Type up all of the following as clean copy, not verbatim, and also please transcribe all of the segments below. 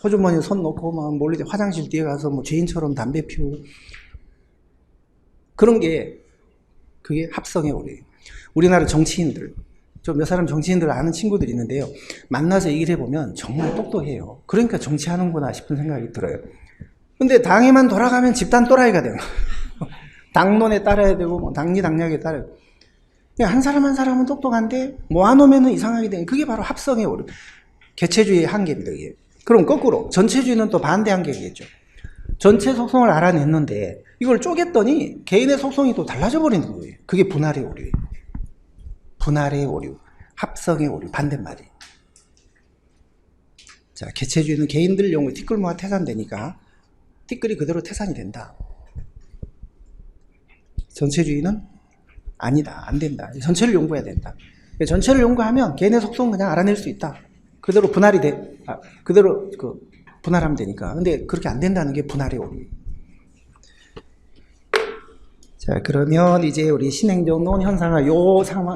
호주머니에 손 넣고 막 몰래 화장실 뒤에 가서 뭐 죄인처럼 담배 피우고 그런 게 그게 합성의 오류예요. 우리나라 정치인들 저 몇 사람 정치인들 아는 친구들이 있는데요. 만나서 얘기를 해보면 정말 똑똑해요. 그러니까 정치하는구나 싶은 생각이 들어요. 근데 당에만 돌아가면 집단 또라이가 돼요. 당론에 따라야 되고 뭐 당리 당략에 따라야 되고 한 사람 한 사람은 똑똑한데 모아놓으면 이상하게 되는 그게 바로 합성의 오류. 개체주의의 한계입니다. 이게. 그럼 거꾸로 전체주의는 또 반대 한계겠죠. 전체 속성을 알아냈는데 이걸 쪼갰더니 개인의 속성이 또 달라져 버리는 거예요. 그게 분할의 오류예요. 분할의 오류, 합성의 오류, 반대말이. 자, 개체주의는 개인들 용어 티끌모아 태산되니까 티끌이 그대로 태산이 된다. 전체주의는 아니다, 안 된다. 전체를 연구해야 된다. 전체를 연구하면 개인의 속성 그냥 알아낼 수 있다. 그대로 분할이 돼, 그대로 분할하면 되니까. 근데 그렇게 안 된다는 게 분할의 오류. 자, 그러면 이제 우리 신행정론 현상화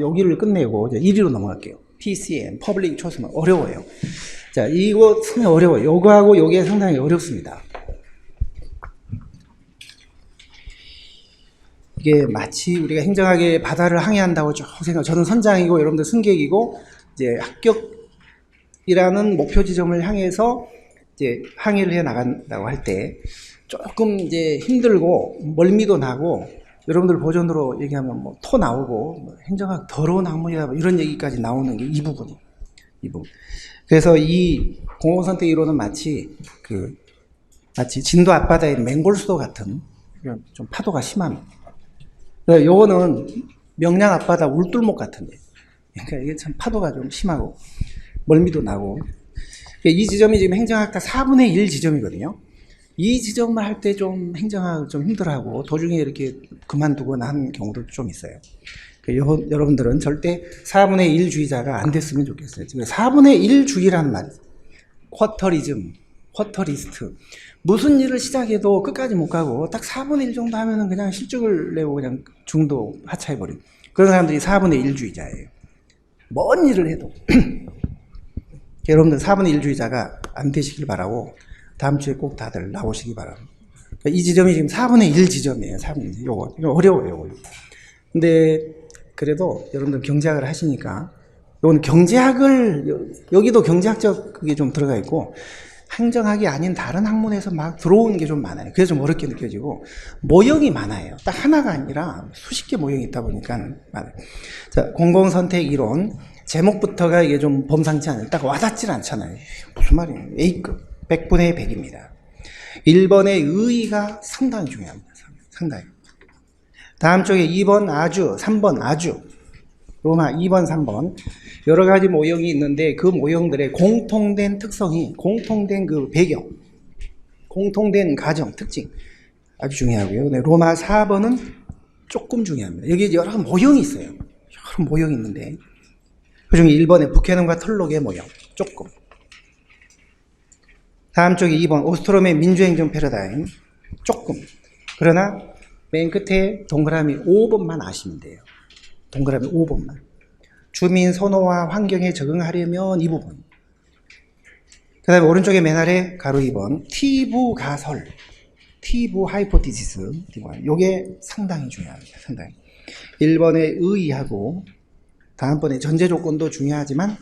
여기를 끝내고 이제 1위로 넘어갈게요. PCM, Public Choice, 어려워요. 자, 이거 상당히 어려워요. 요거하고 요게 상당히 어렵습니다. 이게 마치 우리가 행정학의 바다를 항해한다고 쭉 생각, 저는 선장이고 여러분들 승객이고 이제 합격이라는 목표 지점을 향해서 이제 항해를 해 나간다고 할 때 조금 이제 힘들고 멀미도 나고 여러분들 버전으로 얘기하면 뭐 토 나오고 뭐 행정학 더러운 학문이다 뭐 이런 얘기까지 나오는 게 이 부분이에요. 이 부분. 그래서 이 공공선택 이론은 마치 진도 앞바다의 맹골수도 같은 좀 파도가 심합니다. 요거는 명량 앞바다 울돌목 같은데. 그러니까 이게 참 파도가 좀 심하고 멀미도 나고. 이 지점이 지금 행정학다 4분의 1 지점이거든요. 이 지점만 할 때 좀 행정학을 좀 힘들어하고 도중에 이렇게 그만두거나 하는 경우도 좀 있어요. 여러분들은 절대 4분의 1 주의자가 안 됐으면 좋겠어요. 4분의 1 주의라는 말, 쿼터리즘, 쿼터리스트. 무슨 일을 시작해도 끝까지 못 가고 딱 4분의 1 정도 하면은 그냥 실적을 내고 그냥 중도 하차해버린 그런 사람들이 4분의 1 주의자예요. 뭔 일을 해도. 여러분들 4분의 1 주의자가 안 되시길 바라고 다음 주에 꼭 다들 나오시기 바랍니다. 이 지점이 지금 4분의 1 지점이에요. 4분의 1. 이거 어려워요. 요거. 근데 그래도 여러분들 경제학을 하시니까 이건 경제학을 여기도 경제학적 그게 좀 들어가 있고 행정학이 아닌 다른 학문에서 막 들어오는 게 좀 많아요. 그래서 좀 어렵게 느껴지고 모형이 많아요. 딱 하나가 아니라 수십 개 모형이 있다 보니까 많아요. 자, 공공선택 이론 제목부터가 이게 좀 범상치 않아요. 딱 와닿질 않잖아요. 무슨 말이에요? A급 100분의 100입니다. 1번의 의의가 상당히 중요합니다. 상당히. 다음 쪽에 2번 아주, 3번 아주, 로마 2번, 3번 여러 가지 모형이 있는데 그 모형들의 공통된 특성이 공통된 그 배경, 공통된 가정, 특징 아주 중요하고요. 네, 로마 4번은 조금 중요합니다. 여기 여러 모형이 있어요. 여러 모형이 있는데 그중에 1번의 부캐넌과 털록의 모형 조금. 다음 쪽에 2번 오스트롬의 민주행정 패러다임 조금. 그러나 맨 끝에 동그라미 5번만 아시면 돼요. 동그라미 5번만. 주민 선호와 환경에 적응하려면 이 부분. 그 다음에 오른쪽에 맨 아래 가로 2번 티부 가설, 티부 하이포티시스. 이게 상당히 중요합니다. 상당히. 1번에 의의하고 다음번에 전제 조건도 중요하지만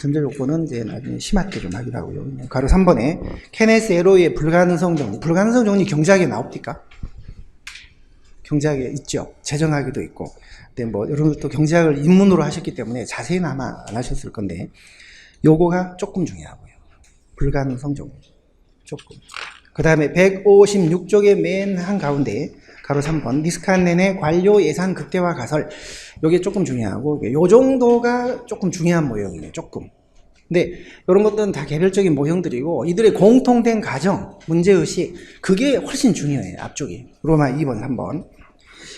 전제 조건은 이제 나중에 심하게 좀 하기로 하고요. 가로 3번에 케네스 에로의 불가능성 정리. 불가능성 정리 경제학에 나옵니까? 경제학에 있죠. 재정학에도 있고. 근데 뭐 여러분들도 경제학을 입문으로 하셨기 때문에 자세히는 아마 안 하셨을 건데 요거가 조금 중요하고요. 불가능성 정리. 조금. 그 다음에 156쪽의 맨 한가운데 가로 3번 니스칸넨의 관료 예산 극대화 가설. 요게 조금 중요하고 요 정도가 조금 중요한 모형이에요. 조금. 근데 이런 것들은 다 개별적인 모형들이고 이들의 공통된 가정, 문제의식 그게 훨씬 중요해요. 앞쪽이. 로마 2번, 3번.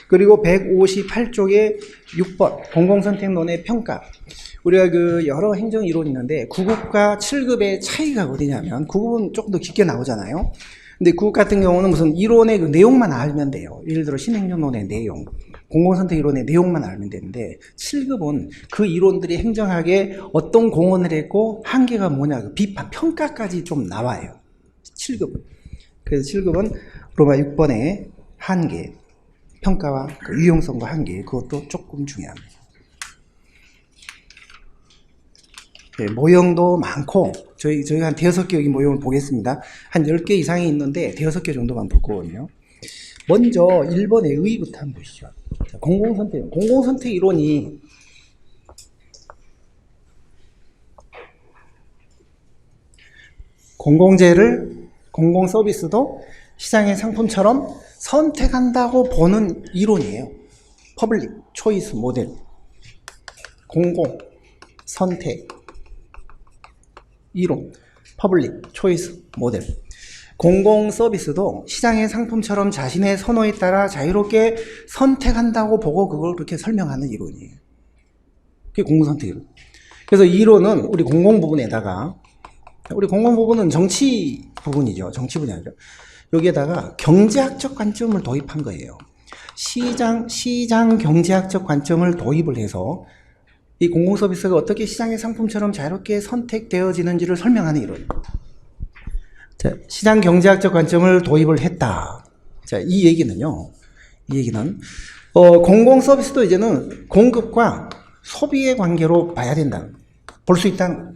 그리고 158쪽에 6번 공공선택론의 평가. 우리가 여러 행정 이론이 있는데 9급과 7급의 차이가 어디냐면 9급은 조금 더 깊게 나오잖아요. 근데 9급 같은 경우는 무슨 이론의 그 내용만 알면 돼요. 예를 들어 신행정론의 내용, 공공선택 이론의 내용만 알면 되는데 7급은 그 이론들이 행정학에 어떤 공헌을 했고 한계가 뭐냐 그 비판, 평가까지 좀 나와요. 7급은. 그래서 7급은 로마 6번의 한계, 평가와 그 유용성과 한계, 그것도 조금 중요합니다. 네, 모형도 많고, 저희가 한 5개 여기 모형을 보겠습니다. 한 10개 이상이 있는데, 5개 정도만 볼 거거든요. 먼저 1번의 의의부터 한번 보시죠. 자, 공공선택 이론이 공공 서비스도 시장의 상품처럼 선택한다고 보는 이론이에요. 퍼블릭 초이스 모델. 공공 선택 이론. 퍼블릭 초이스 모델. 공공 서비스도 시장의 상품처럼 자신의 선호에 따라 자유롭게 선택한다고 보고 그걸 그렇게 설명하는 이론이에요. 그게 공공선택 이론. 그래서 이 이론은 우리 공공 부분에다가, 우리 공공 부분은 정치 부분이죠. 정치 분야죠. 여기에다가 경제학적 관점을 도입한 거예요. 시장 경제학적 관점을 도입을 해서 이 공공 서비스가 어떻게 시장의 상품처럼 자유롭게 선택되어지는지를 설명하는 이론. 자, 시장 경제학적 관점을 도입을 했다. 자, 이 얘기는 공공 서비스도 이제는 공급과 소비의 관계로 봐야 된다. 볼 수 있다.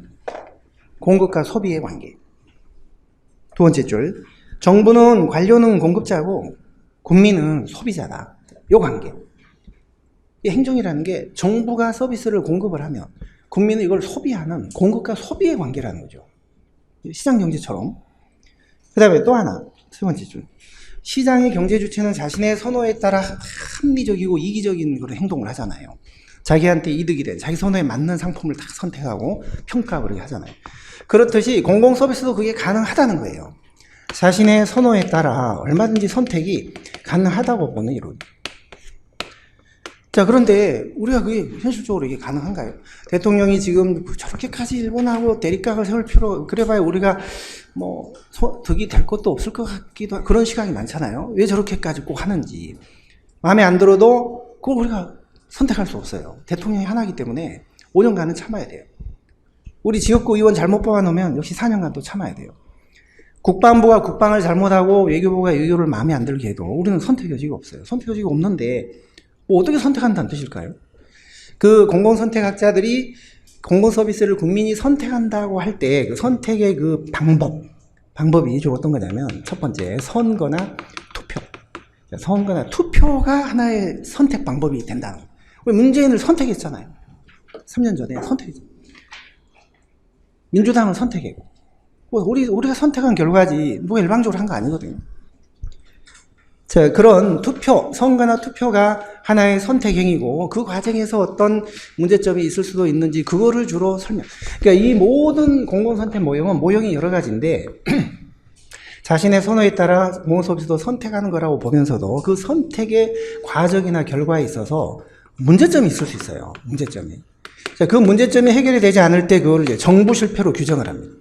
공급과 소비의 관계. 두 번째 줄. 정부는 관료는 공급자고 국민은 소비자다. 요 관계. 이 행정이라는 게 정부가 서비스를 공급을 하면 국민은 이걸 소비하는 공급과 소비의 관계라는 거죠. 시장 경제처럼. 그 다음에 또 하나, 세 번째 줄. 시장의 경제 주체는 자신의 선호에 따라 합리적이고 이기적인 그런 행동을 하잖아요. 자기한테 이득이 된, 자기 선호에 맞는 상품을 다 선택하고 평가하고 그렇게 하잖아요. 그렇듯이 공공 서비스도 그게 가능하다는 거예요. 자신의 선호에 따라 얼마든지 선택이 가능하다고 보는 이론. 자, 그런데 우리가 그게 현실적으로 이게 가능한가요? 대통령이 지금 저렇게까지 일본하고 대립각을 세울 필요, 그래봐야 우리가 뭐 득이 될 것도 없을 것 같기도 하고 그런 시각이 많잖아요. 왜 저렇게까지 꼭 하는지. 마음에 안 들어도 그걸 우리가 선택할 수 없어요. 대통령이 하나이기 때문에 5년간은 참아야 돼요. 우리 지역구 의원 잘못 뽑아놓으면 역시 4년간 또 참아야 돼요. 국방부가 국방을 잘못하고 외교부가 외교를 마음에 안 들게 해도 우리는 선택 여지가 없어요. 선택 여지가 없는데 뭐 어떻게 선택한다는 뜻일까요? 그 공공선택학자들이 공공서비스를 국민이 선택한다고 할 때 그 선택의 그 방법이 주로 어떤 거냐면 첫 번째, 선거나 투표. 선거나 투표가 하나의 선택 방법이 된다는 거예요. 우리 문재인을 선택했잖아요. 3년 전에 선택했잖아요. 민주당을 선택했고. 우리가 선택한 결과지 누가 일방적으로 한 거 아니거든요. 자, 그런 투표, 선거나 투표가 하나의 선택행위고 그 과정에서 어떤 문제점이 있을 수도 있는지 그거를 주로 설명. 그러니까 이 모든 공공선택 모형이 여러 가지인데 자신의 선호에 따라 공공서비스도 선택하는 거라고 보면서도 그 선택의 과정이나 결과에 있어서 문제점이 있을 수 있어요. 문제점이. 자, 그 문제점이 해결이 되지 않을 때 그걸 이제 정부 실패로 규정을 합니다.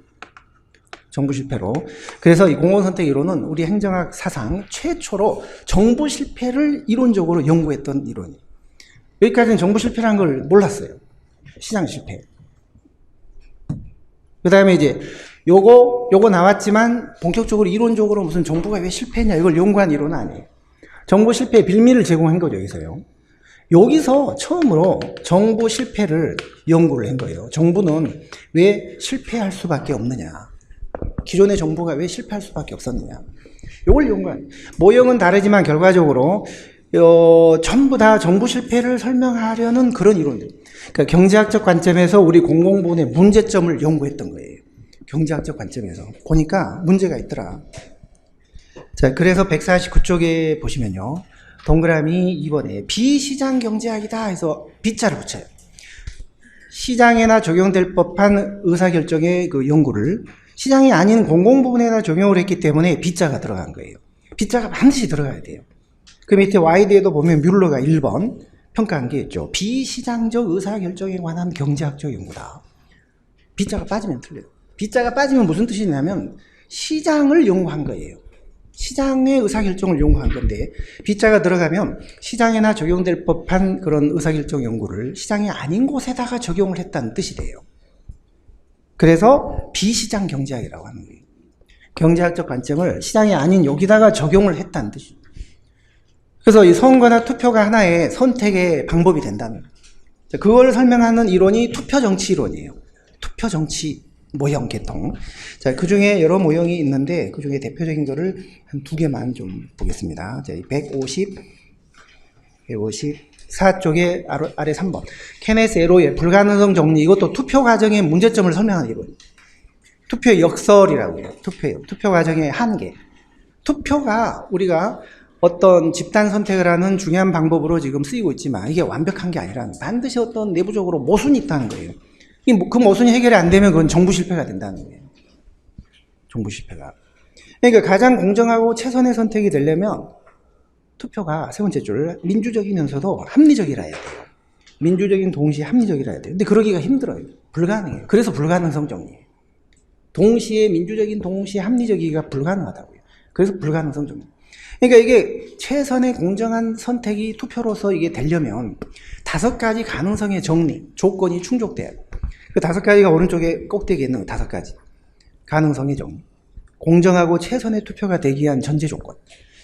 정부 실패로. 그래서 이 공공선택 이론은 우리 행정학 사상 최초로 정부 실패를 이론적으로 연구했던 이론이에요. 여기까지는 정부 실패라는 걸 몰랐어요. 시장 실패. 그 다음에 이제 요거 나왔지만 본격적으로 이론적으로 무슨 정부가 왜 실패했냐 이걸 연구한 이론은 아니에요. 정부 실패의 빌미를 제공한 거죠, 여기서요. 여기서 처음으로 정부 실패를 연구를 한 거예요. 정부는 왜 실패할 수밖에 없느냐. 기존의 정부가 왜 실패할 수밖에 없었느냐. 이걸 연구한. 모형은 다르지만 결과적으로 전부 다 정부 실패를 설명하려는 그런 이론들. 그러니까 경제학적 관점에서 우리 공공부문의 문제점을 연구했던 거예요. 경제학적 관점에서. 보니까 문제가 있더라. 자, 그래서 149쪽에 보시면요. 동그라미 2번에 비시장 경제학이다 해서 B자를 붙여요. 시장에나 적용될 법한 의사결정의 그 연구를 시장이 아닌 공공부문에다 적용을 했기 때문에 B자가 들어간 거예요. B자가 반드시 들어가야 돼요. 그 밑에 Y대에도 보면 뮬러가 1번 평가한 게 있죠. 비시장적 의사결정에 관한 경제학적 연구다. B자가 빠지면 틀려요. B자가 빠지면 무슨 뜻이냐면 시장을 연구한 거예요. 시장의 의사결정을 연구한 건데 B자가 들어가면 시장에나 적용될 법한 그런 의사결정 연구를 시장이 아닌 곳에다가 적용을 했다는 뜻이 돼요. 그래서 비시장 경제학이라고 하는 거예요. 경제학적 관점을 시장이 아닌 여기다가 적용을 했다는 뜻이죠. 그래서 이 선거나 투표가 하나의 선택의 방법이 된다는 거예요. 그걸 설명하는 이론이 투표정치 이론이에요. 투표정치 모형 계통. 자, 그 중에 여러 모형이 있는데 그 중에 대표적인 거를 한 두 개만 좀 보겠습니다. 자, 154쪽에 아래 3번. 케네스 에로의 불가능성 정리. 이것도 투표 과정의 문제점을 설명하는 이론. 투표의 역설이라고 해요. 투표 과정의 한계. 투표가 우리가 어떤 집단 선택을 하는 중요한 방법으로 지금 쓰이고 있지만 이게 완벽한 게 아니라 반드시 어떤 내부적으로 모순이 있다는 거예요. 그 모순이 해결이 안 되면 그건 정부 실패가 된다는 거예요. 정부 실패가. 그러니까 가장 공정하고 최선의 선택이 되려면 투표가 세 번째 줄 민주적이면서도 합리적이라 해야 돼요. 민주적인 동시에 합리적이라 해야 돼요. 근데 그러기가 힘들어요. 불가능해요. 그래서 불가능성 정리예요. 동시에 민주적인 동시에 합리적이기가 불가능하다고요. 그래서 불가능성 정리. 그러니까 이게 최선의 공정한 선택이 투표로서 이게 되려면 5가지 가능성의 정리, 조건이 충족돼야 돼요. 그 5가지가 오른쪽에 꼭대기에 있는 5가지. 가능성의 정리. 공정하고 최선의 투표가 되기 위한 전제 조건.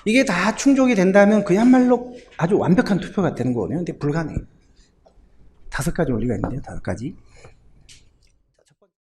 이게 다 충족이 된다면 그야말로 아주 완벽한 투표가 되는 거거든요. 근데 불가능해요. 5가지 원리가 있는데요. 5가지.